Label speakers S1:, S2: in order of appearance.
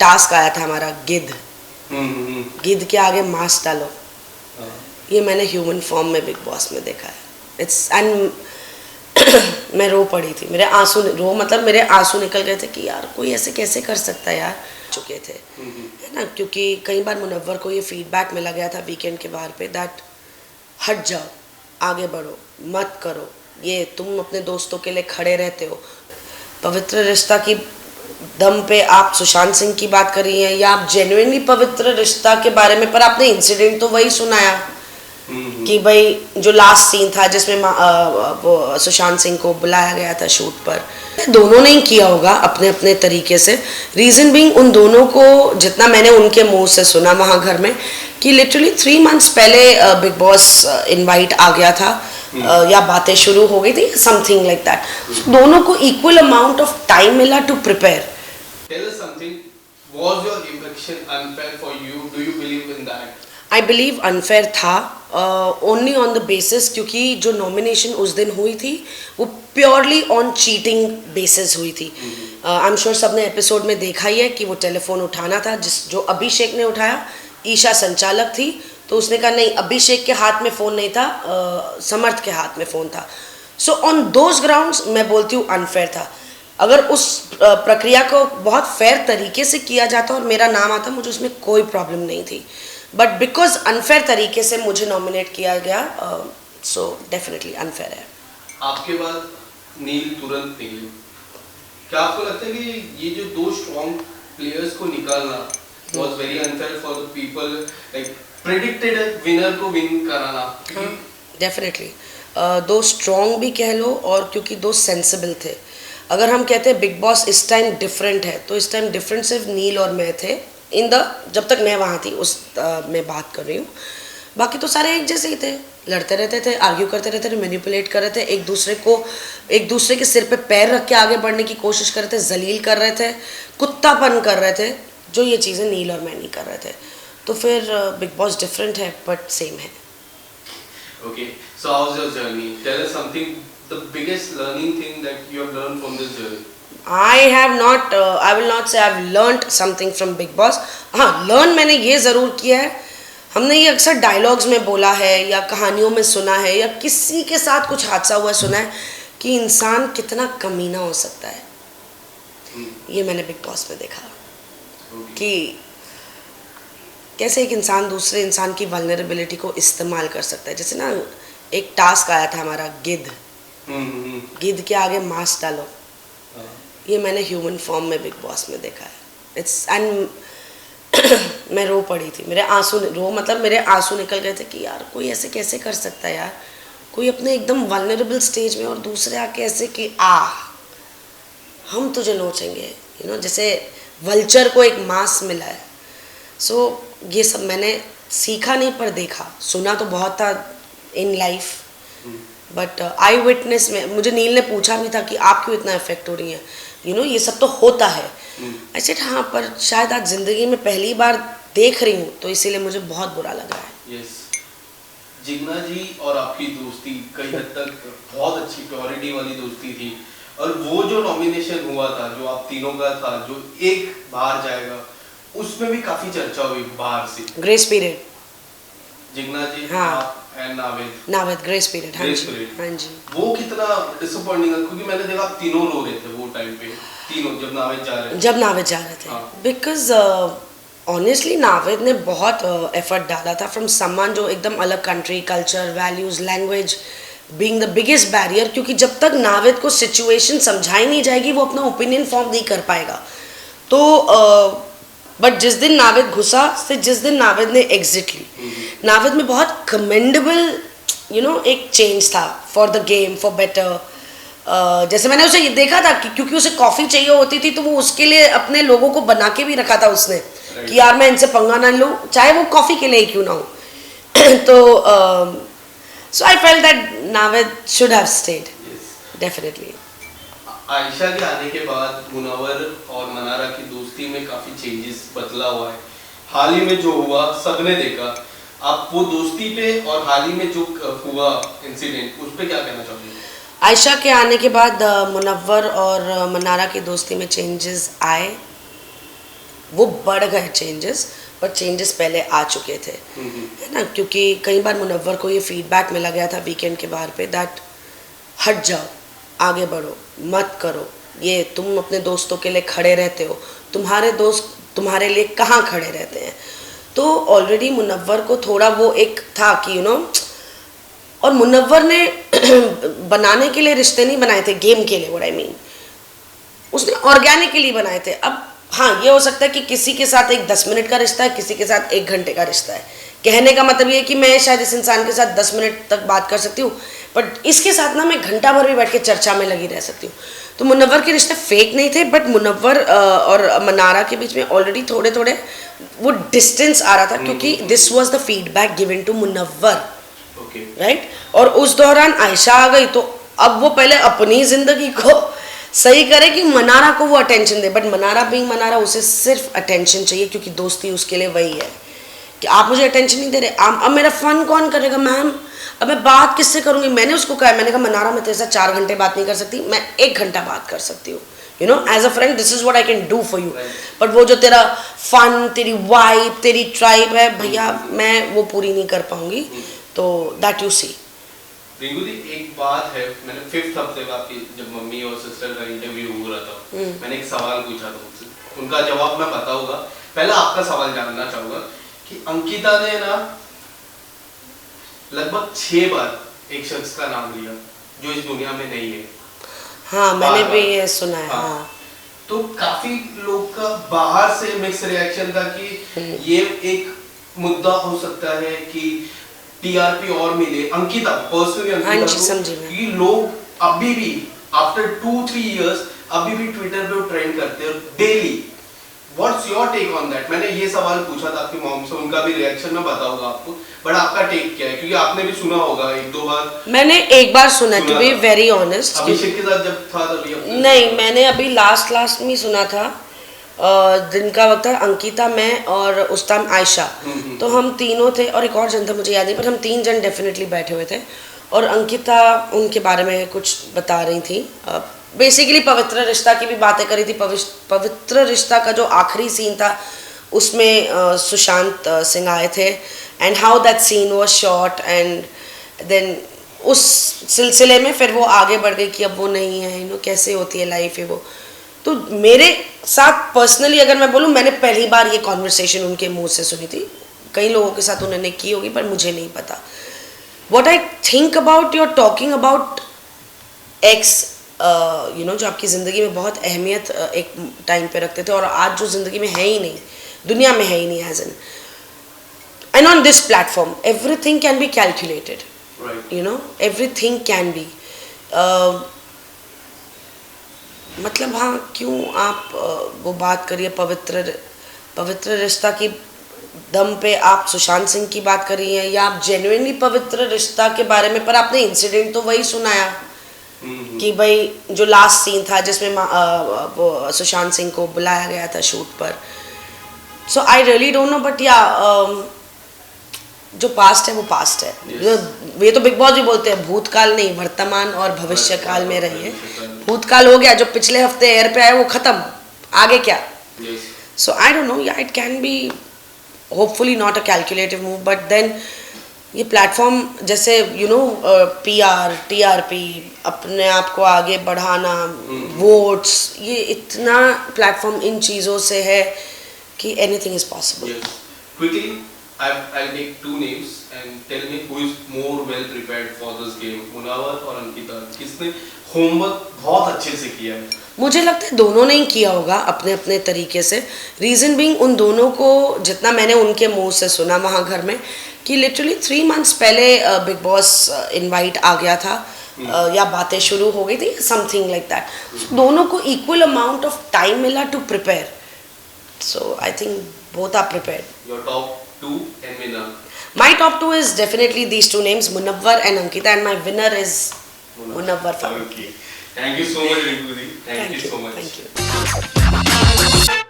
S1: Task आया था हमारा गिद्ध। गिद्ध के आगे मास्क डालो। ये मैंने ह्यूमन फॉर्म में बिग बॉस में देखा है। इट्स एंड मैं रो पड़ी थी, मेरे आंसू निकल गए थे कि यार कोई ऐसे कैसे कर सकता है यार। चुके थे है ना, क्योंकि कई बार मुनव्वर को ये फीडबैक मिला गया था वीकेंड के बाहर पे दैट हट जाओ, आगे बढ़ो, मत करो ये, तुम अपने दोस्तों के लिए खड़े रहते हो। पवित्र रिश्ता की दम पे आप सुशांत सिंह की बात कर रही हैं या आप जेन्युइनली पवित्र रिश्ता के बारे में, पर आपने इंसिडेंट तो वही सुनाया कि भाई जो लास्ट सीन था जिसमें वो सुशांत सिंह को बुलाया गया था शूट पर, दोनों ने ही किया होगा अपने अपने तरीके से। रीज़न बीइंग उन दोनों को जितना मैंने उनके मुंह से सुना वहाँ घर में कि लिटरली 3 मंथ्स पहले बिग बॉस इनवाइट आ गया था या बातें शुरू हो गई थी, समथिंग लाइक दैट। दोनों को इक्वल अमाउंट ऑफ टाइम मिला to prepare.
S2: Tell us something. Was your eviction unfair for you? Do you believe in that?
S1: I believe unfair था, ओनली ऑन द बेसिस क्योंकि जो नॉमिनेशन उस दिन हुई थी वो प्योरली ऑन चीटिंग बेसिस हुई थी। आई एम श्योर सबने एपिसोड में देखा ही है कि वो टेलीफोन उठाना था जो अभिषेक ने उठाया। ईशा संचालक थी तो उसने कहा नहीं, अभिषेक के हाथ में फ़ोन नहीं था, समर्थ के हाथ में फ़ोन था। सो ऑन दोज ग्राउंड्स मैं बोलती हूँ अनफेयर था। अगर उस प्रक्रिया को बहुत फेयर तरीके से किया जाता और मेरा नाम आता, मुझे उसमें कोई प्रॉब्लम नहीं थी, बट बिकॉज अनफेयर तरीके से मुझे नॉमिनेट किया गया, सो डेफिनेटली अनफेयर है।
S2: आपके बाद नील तुरंत निकले, क्या आपको लगता है कि ये जो 2 स्ट्रॉन्ग प्लेयर्स को निकालना was very unfair for the people, like predicted winner को विन कराना?
S1: डेफिनेटली 2 स्ट्रॉन्ग भी कह लो और क्योंकि 2 सेंसिबल थे। अगर हम कहते हैं बिग बॉस इस टाइम डिफरेंट है तो इस टाइम डिफरेंट सिर्फ नील और मैं थे जब तक मैं वहाँ थी उस मैं बात कर रही हूँ। बाकी तो सारे एक जैसे ही थे, लड़ते रहते थे, आर्ग्यू करते रहते थे, मैनिपुलेट कर रहे थे, एक दूसरे के सिर पे पैर रख के आगे बढ़ने की कोशिश कर रहे थे, जलील कर रहे थे, कुत्तापन कर रहे थे, जो ये चीज़ें नील और मैं नहीं कर रहे थे। तो फिर बिग बॉस डिफरेंट है बट सेम है।
S2: Okay, so how's your journey? Tell us something, the biggest learning thing that you have learned from this journey.
S1: I will not say I've learned something from Big Boss. हाँ, learn मैंने ये ज़रूर किया है, हमने ये अक्सर डायलॉग्स में बोला है या कहानियों में सुना है या किसी के साथ कुछ हादसा हुआ सुना है कि इंसान कितना कमीना हो सकता है। ये मैंने बिग बॉस में देखा कि कैसे एक इंसान दूसरे इंसान की वल्नरेबिलिटी को इस्तेमाल कर सकता है। जैसे ना एक टास्क आया था हमारा गिद्ध के आगे मास्क डालो। ये मैंने ह्यूमन फॉर्म में बिग बॉस में देखा है। इट्स एंड मैं रो पड़ी थी, मेरे आंसू निकल गए थे कि यार कोई ऐसे कैसे कर सकता है यार, कोई अपने एकदम वल्नरेबल स्टेज में और दूसरे आके ऐसे कि हम तुझे नोचेंगे, जैसे वल्चर को एक मांस मिला है। सो ये सब मैंने सीखा नहीं पर देखा, सुना तो बहुत था in life, but I witness में मुझे नील ने पूछा भी था कि आप क्यों इतना इफेक्ट हो रही हैं, ये सब तो होता है। आई सेड हाँ, पर शायद आज जिंदगी में पहली बार देख रही हूँ तो इसीलिए मुझे बहुत बुरा लगा है।
S2: यस, जिग्ना जी और आपकी दोस्ती कई हद तक बहुत अच्छी प्योरिटी वाली दोस्ती थी, और वो जो नॉमिनेशन हुआ था जो आप तीनों का था, जो एक बाहर जाएगा, उसमें भी काफी चर्चा हुई बाहर से।
S1: ग्रेस पीरियड,
S2: जिग्ना जी,
S1: हाँ,
S2: एंड नावेद
S1: ग्रेस पीरियड, हाँ जी।
S2: वो कितना डिसअपॉइंटिंग है, क्योंकि मैंने देखा आप तीनों रो रहे थे वो टाइम पे, तीनों जब नावेद जा रहे थे, बिकॉज ऑनेस्टली नावेद ने बहुत एफर्ट डाला था फ्रॉम समवन जो एकदम अलग country, culture, values, language being the biggest barrier, क्योंकि जब तक नावेद को सिचुएशन समझाई नहीं जाएगी वो अपना ओपिनियन फॉर्म नहीं कर पाएगा। तो बट जिस दिन नावेद घुसा से जिस दिन नावेद ने एग्जिट ली, नावेद में बहुत कमेंडेबल एक चेंज था for the game, for better. जैसे मैंने उसे देखा था कि क्योंकि उसे कॉफ़ी चाहिए होती थी तो वो उसके लिए अपने लोगों को बना के भी रखा था उसने कि यार मैं इनसे पंगा ना लूँ, चाहे वो कॉफ़ी के लिए क्यों ना हो। तो so I felt that Naved should have stayed definitely. Ayesha के आने के बाद मुनव्वर और मनारा की दोस्ती में काफी चेंजेस बदला हुआ है। हाल ही में जो हुआ सबने देखा, आप वो दोस्ती पे और हाल ही में जो हुआ इंसिडेंट उस पे क्या कहना चाहोगे?
S1: आयशा के आने के बाद मुनव्वर और मनारा की दोस्ती में चेंजेस आए, वो बढ़ गए चेंजेस, पर चेंजेस पहले आ चुके थे, है ना। क्योंकि कई बार मुनव्वर को ये फीडबैक मिला गया था वीकेंड के बार पे दैट हट जाओ, आगे बढ़ो, मत करो ये, तुम अपने दोस्तों के लिए खड़े रहते हो, तुम्हारे दोस्त तुम्हारे लिए कहाँ खड़े रहते हैं। तो ऑलरेडी मुनव्वर को थोड़ा वो एक था कि यू नो, और मुनव्वर ने बनाने के लिए रिश्ते नहीं बनाए थे गेम के लिए, व्हाट आई मीन, उसने ऑर्गेनिकली बनाए थे। अब हाँ, ये हो सकता है कि किसी के साथ एक 10 मिनट का रिश्ता है, किसी के साथ 1 घंटे का रिश्ता है। कहने का मतलब ये है कि मैं शायद इस इंसान के साथ 10 मिनट तक बात कर सकती हूँ, बट इसके साथ ना मैं घंटा भर भी बैठ के चर्चा में लगी रह सकती हूँ। तो मुनव्वर के रिश्ते फेक नहीं थे, बट मुनव्वर और मनारा के बीच में ऑलरेडी थोड़े थोड़े वो डिस्टेंस आ रहा था, क्योंकि this was the feedback given to Munawar, right. और उस दौरान आयशा आ गई, तो अब वो पहले अपनी जिंदगी को सही करे कि मनारा को वो attention they, but Mannara being Mannara, उसे सिर्फ अटेंशन चाहिए, क्योंकि दोस्ती उसके लिए वही है कि आप मुझे अटेंशन नहीं दे रहे, अब मेरा फन कौन करेगा मैम, अब मैं बात किससे करूँगी। मैंने उसको कहा, मैंने कहा मनारा मैं तेरे साथ 4 घंटे बात नहीं कर सकती, मैं 1 घंटा बात कर सकती हूँ, you know, as a friend this is what I can do for you, but वो जो तेरा फन, तेरी वाइब, तेरी ट्राइब है भैया, मैं वो पूरी नहीं कर पाऊंगी। तो दैट यू सी।
S2: रिंकू दी, एक बात है, मैंने 5th हफ्ते में आपकी जब मम्मी और सिस्टर का इंटरव्यू हो रहा था, मैंने एक सवाल पूछा था मुझसे, उनका जवाब मैं बताऊंगा। पहले आपका सवाल जानना चाहूंगा कि अंकिता ने ना लगभग 6 बार एक शख्स का नाम लिया जो इस दुनिया में नहीं है।
S1: हाँ, मैंने भी ये सुना है। हाँ।
S2: तो काफी लोग का बाहर से मिक्स रिएक्शन था कि ये एक मुद्दा हो सकता है कि टीआरपी और मिले अंकिता, पर्सनली अंकिता को, क्योंकि लोग अभी भी आफ्टर 2-3 इयर्स अभी भी ट्विटर पे ट्रेंड करते हैं daily. What's your take on that? मैंने ये सवाल पूछा था आपकी मॉम से, उनका भी रिएक्शन मैं बताऊंगा आपको, बट आपका टेक क्या है, क्योंकि आपने भी सुना होगा 1-2 बार। मैंने
S1: एक बार सुना, टू बी वेरी ऑनेस्ट,
S2: अभिषेक के साथ जब था तभी
S1: नहीं, मैंने अभी लास्ट में सुना था, दिन का वक्त था, अंकिता, मैं और उस टाइम आयशा, तो हम तीनों थे, और एक और जन था मुझे याद नहीं, पर हम 3 जन डेफिनेटली बैठे हुए थे, और अंकिता उनके बारे में कुछ बता रही थी, बेसिकली पवित्र रिश्ता की भी बातें करी थी। पवित्र रिश्ता का जो आखिरी सीन था उसमें सुशांत सिंह आए थे, and how that scene was shot, and then उस सिलसिले में फिर वो आगे बढ़ गई कि अब वो नहीं है, यू नो, कैसे होती है लाइफ है वो। तो मेरे साथ पर्सनली अगर मैं बोलूँ, मैंने पहली बार ये कॉन्वर्सेशन उनके मुंह से सुनी थी, कई लोगों के साथ उन्होंने की होगी पर मुझे नहीं पता। What I think about, you are talking about X, you know, जो आपकी ज़िंदगी में बहुत अहमियत एक टाइम पे रखते थे, और आज जो ज़िंदगी में है ही नहीं, दुनिया में है ही नहीं, as and on this platform everything can be calculated, you know, everything can be, मतलब हाँ, क्यों आप वो बात करिए पवित्र रिश्ता की दम पे आप सुशांत सिंह की बात कर रही हैं, या आप जेन्युइनली पवित्र रिश्ता के बारे में, पर आपने इंसिडेंट तो वही सुनाया कि भाई जो लास्ट सीन था जिसमें वो सुशांत सिंह को बुलाया गया था शूट पर। So I really don't know, but या जो पास्ट है वो पास्ट है। yes. ये तो बिग बॉस भी बोलते हैं, भूतकाल नहीं, वर्तमान और भविष्य काल में रहिए। भूतकाल हो गया, जो पिछले हफ्ते एयर पे आया वो खत्म, आगे क्या। सो आई डोंट नो, या it can be hopefully not a calculative move, but then ये प्लेटफॉर्म जैसे यू नो पीआर, टीआरपी, अपने आप को आगे बढ़ाना, वोट्स, ये इतना प्लेटफॉर्म इन चीज़ों से है कि anything is possible.
S2: Quickly, I'll take 2 names and tell me who is more well prepared for this game, Munawar और अंकिता। किसने होमवर्क बहुत अच्छे से किया है?
S1: मुझे लगता है दोनों ने ही किया होगा अपने अपने तरीके से। रीज़न बीइंग, उन दोनों को जितना मैंने उनके मुंह से सुना वहाँ घर में, कि लिटरली 3 months पहले बिग बॉस इनवाइट आ गया था, या बातें शुरू हो गई थी, समथिंग लाइक दैट। दोनों को इक्वल अमाउंट ऑफ टाइम मिला to prepare, so I think both are prepared.
S2: Your top 2 and winner?
S1: My top 2 is definitely these 2 names, Munawwar and Ankita, and my winner is Munawwar Farooqi.
S2: Okay. Thank you so much, Rinku ji. Thank you so much.
S1: Thank you.